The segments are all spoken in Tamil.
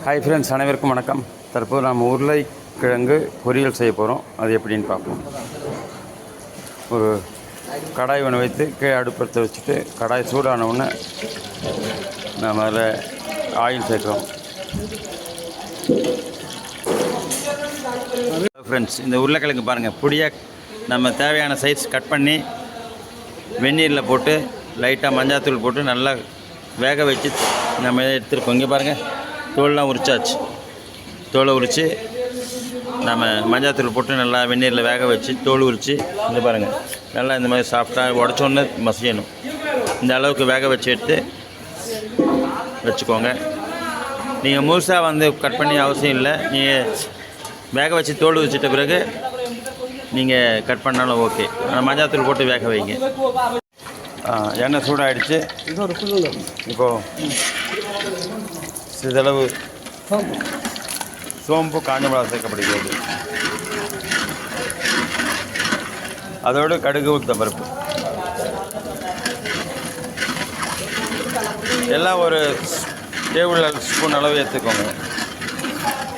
ஹாய் ஃப்ரெண்ட்ஸ், அனைவருக்கும் வணக்கம். தற்போது நாம் உருளைக்கிழங்கு பொரியல் செய்ய போகிறோம். அது எப்படின்னு பார்ப்போம். ஒரு கடாய் ஒன்று வைத்து கீழே அடுப்பத்தை வச்சுட்டு கடாய் சூடான உடனே நம்ம அதில் ஆயில் சேர்க்குறோம். ஃப்ரெண்ட்ஸ், இந்த உருளைக்கிழங்கு பாருங்கள், பொடியாக நம்ம தேவையான சைஸ் கட் பண்ணி வெந்நீரில் போட்டு லைட்டாக மஞ்சாத்தூள் போட்டு நல்லா வேக வச்சு நம்ம எடுத்துருக்கோம். இங்கே பாருங்கள், தோல்லாம் உரிச்சாச்சு. தோலை உரித்து நம்ம மஞ்சாத்தூள் போட்டு நல்லா வெந்நீரில் வேக வச்சு தோல் உரித்து இந்த பாருங்கள், நல்லா இந்த மாதிரி சாஃப்டாக உடச்சோன்னு மசியணும். இந்த அளவுக்கு வேக வச்சு எடுத்து வச்சுக்கோங்க. நீங்கள் முழுசாக வந்து கட் பண்ணி அவசியம் இல்லை. நீங்கள் வேக வச்சு தோல் உரிச்சிட்ட பிறகு நீங்கள் கட் பண்ணாலும் ஓகே. ஆனால் மஞ்சாத்தூள் போட்டு வேக வைங்க. எண்ணெய் சூடாகிடுச்சு. இப்போது சிறிதளவு சோம்பு காஞ்ச மிளகாய் சேர்க்கப்படுகிறது. அதோடு கடுகு உளுத்தம் பருப்பு எல்லாம் ஒரு டேபிள் ஸ்பூன் அளவு ஏற்றுக்கோங்க.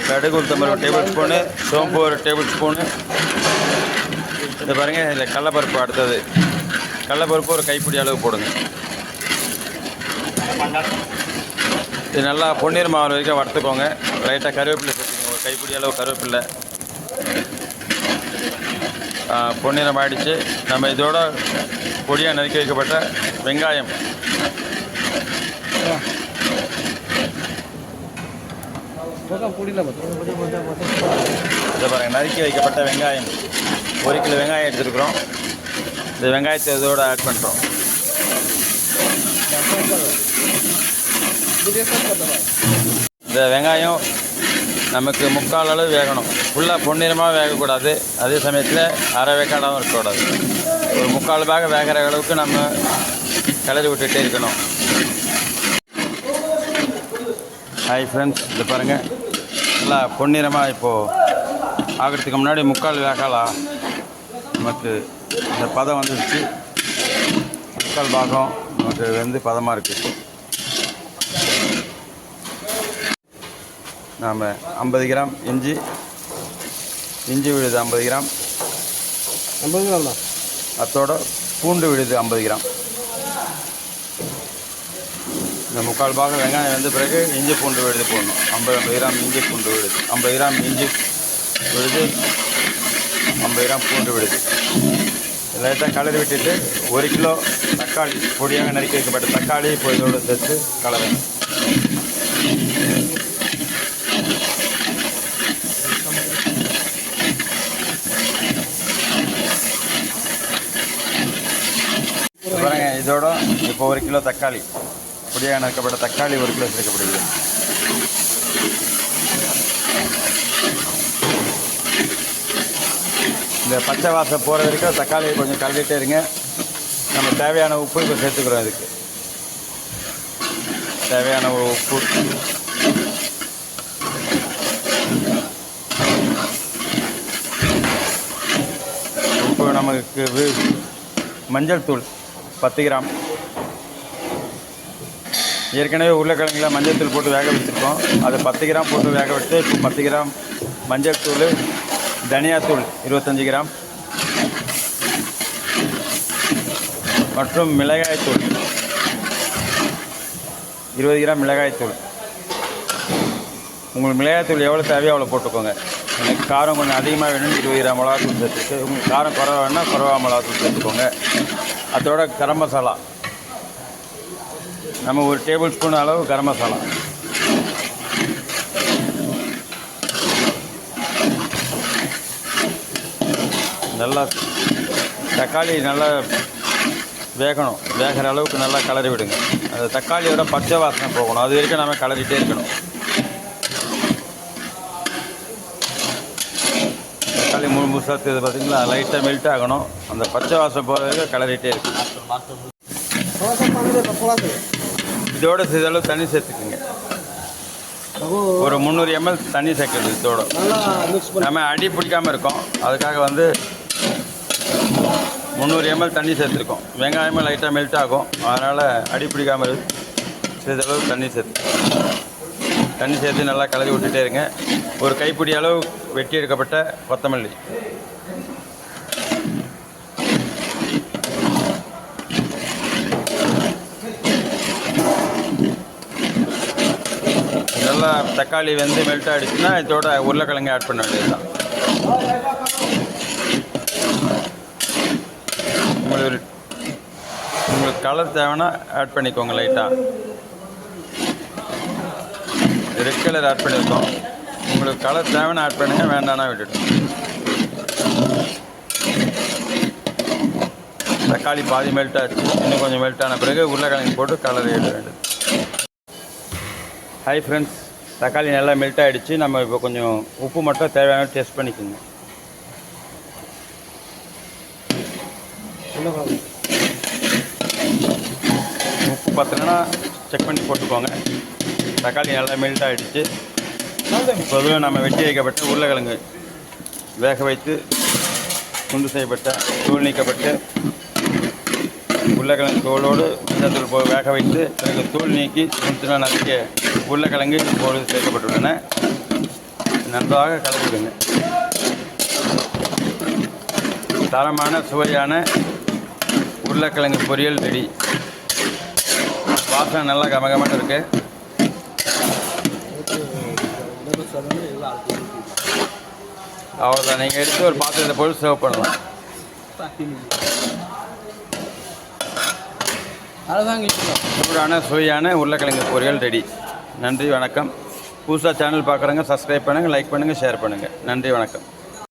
கடுகு உளுத்தம் பருப்பு டேபிள் ஸ்பூனு, சோம்பு ஒரு டேபிள் ஸ்பூனு. இது பாருங்கள், இதில் கடலைப்பருப்பு. அடுத்தது கடலைப்பருப்பு ஒரு கைப்பிடி அளவு போடுங்க. இது நல்லா பொன்னீர் மாவு வரைக்கும் வறுத்துக்கோங்க. லைட்டாக கருவேப்பிலை சேர்த்துக்கோங்க, ஒரு கைப்பிடி அளவு கருவேப்பிலை. பொன்னிறம் ஆகிடுச்சு. நம்ம இதோட பொடியாக நறுக்கி வைக்கப்பட்ட வெங்காயம், இதை பாருங்கள், நறுக்கி வைக்கப்பட்ட வெங்காயம் 1 கிலோ வெங்காயம் எடுத்துருக்குறோம். இந்த வெங்காயத்தை இதோடு ஆட் பண்ணுறோம். இந்த வெங்காயம் நமக்கு 3/4 அளவு வேகணும். ஃபுல்லாக பொன்னிறமாக வேகக்கூடாது, அதே சமயத்தில் அரை வேக்காடாகவும் இருக்கக்கூடாது. ஒரு 3/4 பாக வேகிற அளவுக்கு நம்ம கிளறி விட்டுகிட்டே இருக்கணும். ஹாய் ஃப்ரெண்ட்ஸ், இது பாருங்கள், நல்லா பொன்னிறமாக இப்போது ஆகிறதுக்கு முன்னாடி 3/4 வேக்காலாம் நமக்கு இந்த பதம் வந்துடுச்சு. 3/4 பாகம் நமக்கு வந்து பதமாக இருக்குது. நாம் 50 கிராம் இஞ்சி விழுது 50 கிராம், 50 கிராம் தான். அதோட பூண்டு விழுது 50 கிராம். இந்த 3/4 பாகம் வெங்காயம் வந்த பிறகு இஞ்சி பூண்டு விழுது போடணும். 50 கிராம் இஞ்சி பூண்டு விழுது, 50 கிராம் இஞ்சி விழுது, 50 கிராம் பூண்டு விழுது. லைட்டாக கலரி விட்டுட்டு 1 கிலோ தக்காளி, பொடியாக நறுக்கி வைக்கப்பட்ட தக்காளி இப்போ இதோடு சேர்த்து கலரணும். பாருங்க, இதோட இப்போ 1 கிலோ தக்காளி, பொடியாக நறுக்கப்பட்ட தக்காளி 1 கிலோ சேர்க்கப்படுகிறது. இந்த பச்சை வாசம் போகிற வரைக்கும் தக்காளியை கொஞ்சம் கலக்கிட்டே இருங்க. நம்ம தேவையான உப்பு இப்போ சேர்த்துக்கிறோம். இதுக்கு தேவையான உப்பு, உப்பு நமக்கு மஞ்சள் தூள் 10 கிராம். ஏற்கனவே உருளைக்கிழங்குல மஞ்சள் தூள் போட்டு வேக வச்சுருக்கோம். அது 10 கிராம் போட்டு வேக விட்டு இப்போ 10 கிராம் மஞ்சள் தூள், தனியாத்தூள் 25 கிராம் மற்றும் மிளகாய்த்தூள் 20 கிராம் மிளகாய்த்தூள். உங்களுக்கு மிளகாய்த்தூள் எவ்வளோ தேவையோ அவ்வளோ போட்டுக்கோங்க. எனக்கு காரம் கொஞ்சம் அதிகமாக வேணும்னு 20 கிராம் மிளகாத்தூள் சேர்த்துருக்கு. உங்களுக்கு காரம் குறைவா வேணுன்னா குறைவா மிளகாத்தூள் சேர்த்துக்கோங்க. அதோட கரம் மசாலா நம்ம 1 டேபிள் ஸ்பூன் அளவு கரம் மசாலா. நல்லா தக்காளி நல்லா வேகணும். வேகிற அளவுக்கு நல்லா கலரி விடுங்க. அந்த தக்காளியோட பச்சை வாசனை போகணும். அது வரைக்கும் நம்ம கலரிட்டே இருக்கணும். தக்காளி முழுசாக பார்த்தீங்களா, லைட்டாக மெல்ட் ஆகணும். அந்த பச்சை வாசனை போகிற வரைக்கும் கலரிட்டே இருக்கணும். இதோட சிறிதளவு தண்ணி சேர்த்துக்குங்க. ஒரு 300 ml தண்ணி சேர்க்குறது. இதோட நம்ம அடி பிடிக்காமல் இருக்கோம், அதுக்காக வந்து 300 ml தண்ணி சேர்த்துருக்கோம். வெங்காயமாக லைட்டாக மெல்ட் ஆகும், அதனால் அடி பிடிக்காமல் சிறிதளவு தண்ணி சேர்த்து தண்ணி சேர்த்து நல்லா கலரி விட்டுட்டே இருங்க. ஒரு கைப்பிடி அளவு வெட்டி எடுக்கப்பட்ட கொத்தமல்லி, நல்லா தக்காளி வெந்து மெல்ட் ஆகிடுச்சுன்னா இதோட உருளைக்கிழங்கு ஆட் பண்ண வேண்டியது தான். உங்களுக்கு கலர் தேவைன்னா ஆட் பண்ணிக்கோங்க. லைட்டாக ரெட் கலர் ஆட் பண்ணியிருக்கோம். உங்களுக்கு கலர் தேவைன்னா ஆட் பண்ணுங்கள், வேண்டாம்னா விட்டுட்டோம். தக்காளி பாதி மெல்ட் ஆச்சு. இன்னும் கொஞ்சம் மெல்ட் ஆன பிறகு உருளைக்கிழங்கு போட்டு கலர் எடுக்க வேண்டியது. ஹாய் ஃப்ரெண்ட்ஸ், தக்காளி நல்லா மெல்ட் ஆகிடுச்சு. நம்ம இப்போ கொஞ்சம் உப்பு மட்டும் தேவையான டேஸ்ட் பண்ணிக்கோங்க. உப்பு பார்த்தீங்கன்னா செக் பண்ணி போட்டுக்கோங்க. தக்காளி நல்லா மெல்ட் ஆகிடுச்சு. இப்போது நம்ம வெட்டி வைக்கப்பட்ட உருளைக்கிழங்கு வேக வைத்து துண்டு செய்யப்பட்ட தூள் நீக்கப்பட்டு உருளைக்கிழங்கு தோலோடு மஞ்சள் வேக வைத்து பிறகு தூள் நீக்கி துண்டு நறுக்கிய உருளைக்கிழங்கு இப்போது சேர்க்கப்பட்டுள்ளன. நன்றாக கலந்துடுங்க. தரமான சுவையான உருளைக்கிழங்கு பொரியல் ரெடி. வாசனை நல்லா கமகமான இருக்கு. அவ்வளோதான். நீங்கள் எடுத்து ஒரு பாத்திரத்தை போட்டு சர்வ் பண்ணலாம். சூடான சுவையான உருளைக்கிழங்கு பொரியல் ரெடி. நன்றி, வணக்கம். புதுசாக சேனல் பார்க்குறவங்க சப்ஸ்கிரைப் பண்ணுங்கள், லைக் பண்ணுங்கள், ஷேர் பண்ணுங்கள். நன்றி, வணக்கம்.